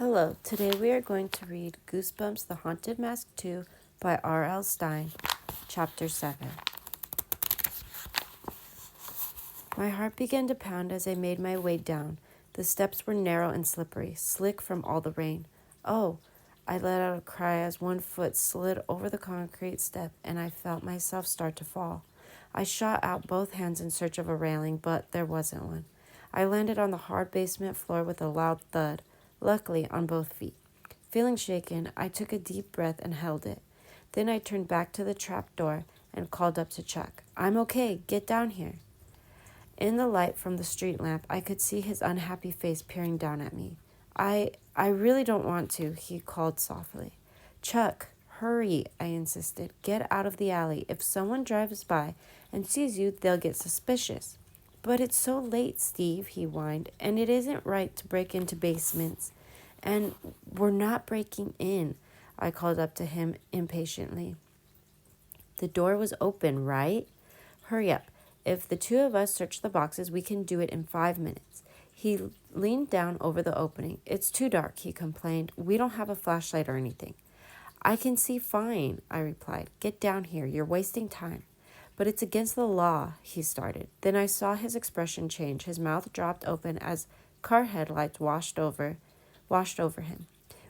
Hello, today we are going to read Goosebumps The Haunted Mask 2 by R.L. Stine, Chapter 7. My heart began to pound as I made my way down. The steps were narrow and slippery, slick from all the rain. Oh, I let out a cry as one foot slid over the concrete step and I felt myself start to fall. I shot out both hands in search of a railing, but there wasn't one. I landed on the hard basement floor with a loud thud, luckily on both feet. Feeling shaken, I took a deep breath and held it. Then I turned back to the trap door and called up to Chuck. "I'm okay. Get down here." In the light from the street lamp, I could see his unhappy face peering down at me. I really don't want to," he called softly. "Chuck, hurry," I insisted. "Get out of the alley. If someone drives by and sees you, they'll get suspicious." "But it's so late, Steve," he whined, "and it isn't right to break into basements. And we're not breaking in," I called up to him impatiently. "The door was open, right? Hurry up. If the two of us search the boxes, we can do it in 5 minutes." He leaned down over the opening. "It's too dark," he complained. "We don't have a flashlight or anything." "I can see fine," I replied. "Get down here. You're wasting time." "But it's against the law," he started. Then I saw his expression change. His mouth dropped open as car headlights washed over him.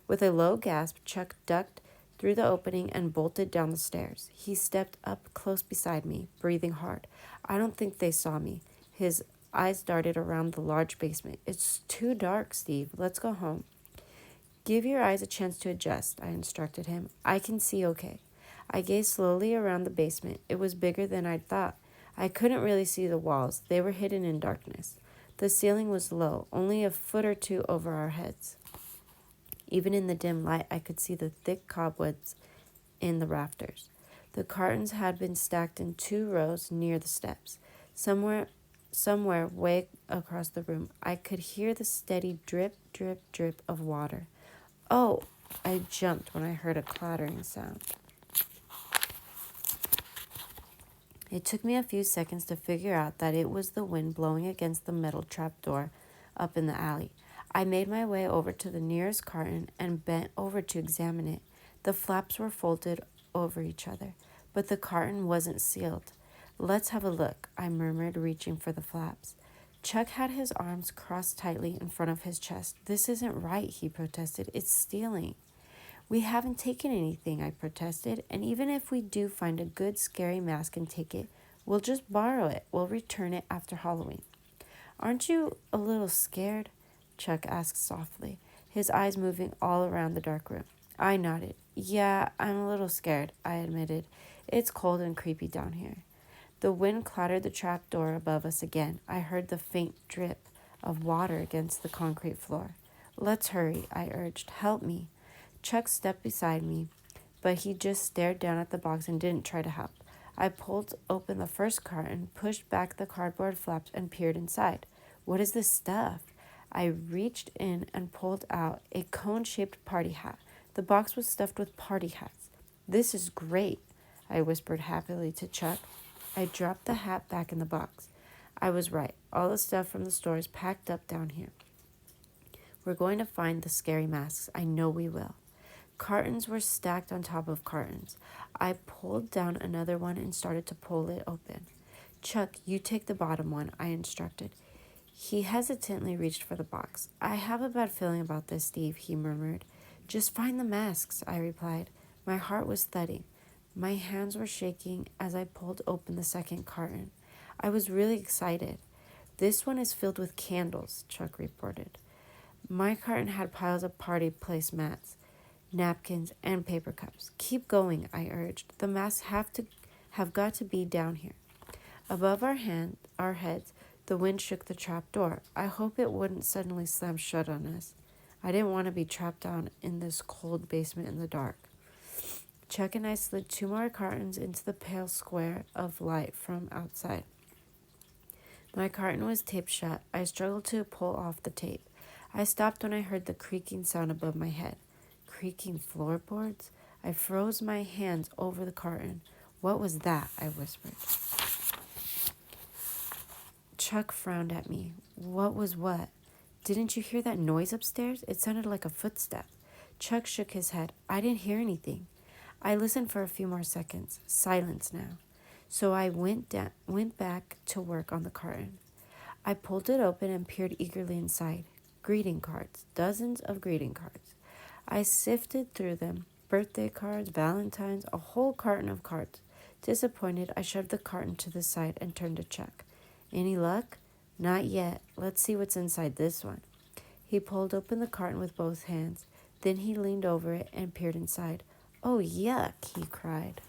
With a low gasp, Chuck ducked through the opening and bolted down the stairs. He stepped up close beside me, breathing hard. I don't think they saw me. His eyes darted around the large basement. "It's too dark, Steve. Let's go home." "Give your eyes a chance to adjust," I instructed him. "I can see okay." I gazed slowly around the basement. It was bigger than I'd thought. I couldn't really see the walls. They were hidden in darkness. The ceiling was low, only a foot or two over our heads. Even in the dim light, I could see the thick cobwebs in the rafters. The cartons had been stacked in 2 rows near the steps. Somewhere way across the room, I could hear the steady drip, drip, drip of water. "Oh!" I jumped when I heard a clattering sound. It took me a few seconds to figure out that it was the wind blowing against the metal trapdoor up in the alley. I made my way over to the nearest carton and bent over to examine it. The flaps were folded over each other, but the carton wasn't sealed. "Let's have a look," I murmured, reaching for the flaps. Chuck had his arms crossed tightly in front of his chest. "This isn't right," he protested. "It's stealing." "We haven't taken anything," I protested, "and even if we do find a good scary mask and take it, we'll just borrow it. We'll return it after Halloween." "Aren't you a little scared?" Chuck asked softly, his eyes moving all around the dark room. I nodded. "Yeah, I'm a little scared," I admitted. "It's cold and creepy down here." The wind clattered the trap door above us again. I heard the faint drip of water against the concrete floor. "Let's hurry," I urged. "Help me." Chuck stepped beside me, but he just stared down at the box and didn't try to help. I pulled open the first carton, pushed back the cardboard flaps, and peered inside. "What is this stuff?" I reached in and pulled out a cone-shaped party hat. The box was stuffed with party hats. "This is great," I whispered happily to Chuck. I dropped the hat back in the box. I was right. All the stuff from the store is packed up down here. We're going to find the scary masks. I know we will. Cartons were stacked on top of cartons. I pulled down another one and started to pull it open. "Chuck, you take the bottom one," I instructed. He hesitantly reached for the box. "I have a bad feeling about this, Steve," he murmured. "Just find the masks," I replied. My heart was thudding. My hands were shaking as I pulled open the second carton. I was really excited. "This one is filled with candles," Chuck reported. My carton had piles of party placemats, napkins, and paper cups. "Keep going," I urged. "The masks have got to be down here." Above our heads, the wind shook the trap door. I hope it wouldn't suddenly slam shut on us. I didn't want to be trapped down in this cold basement in the dark. Chuck and I slid 2 more cartons into the pale square of light from outside. My carton was taped shut. I struggled to pull off the tape. I stopped when I heard the creaking sound above my head. Creaking floorboards? I froze my hands over the carton. "What was that?" I whispered. Chuck frowned at me. "What was what?" Didn't you hear that noise upstairs? It sounded like a footstep. Chuck shook his head. I didn't hear anything. I listened for a few more seconds. Silence now. So I went back to work on the carton. I pulled it open and peered eagerly inside. Greeting cards. Dozens of greeting cards. I sifted through them. Birthday cards, Valentine's, a whole carton of cards. Disappointed, I shoved the carton to the side and turned to Chuck. Any luck? Not yet. Let's see what's inside this one. He pulled open the carton with both hands. Then he leaned over it and peered inside. Oh, yuck, he cried.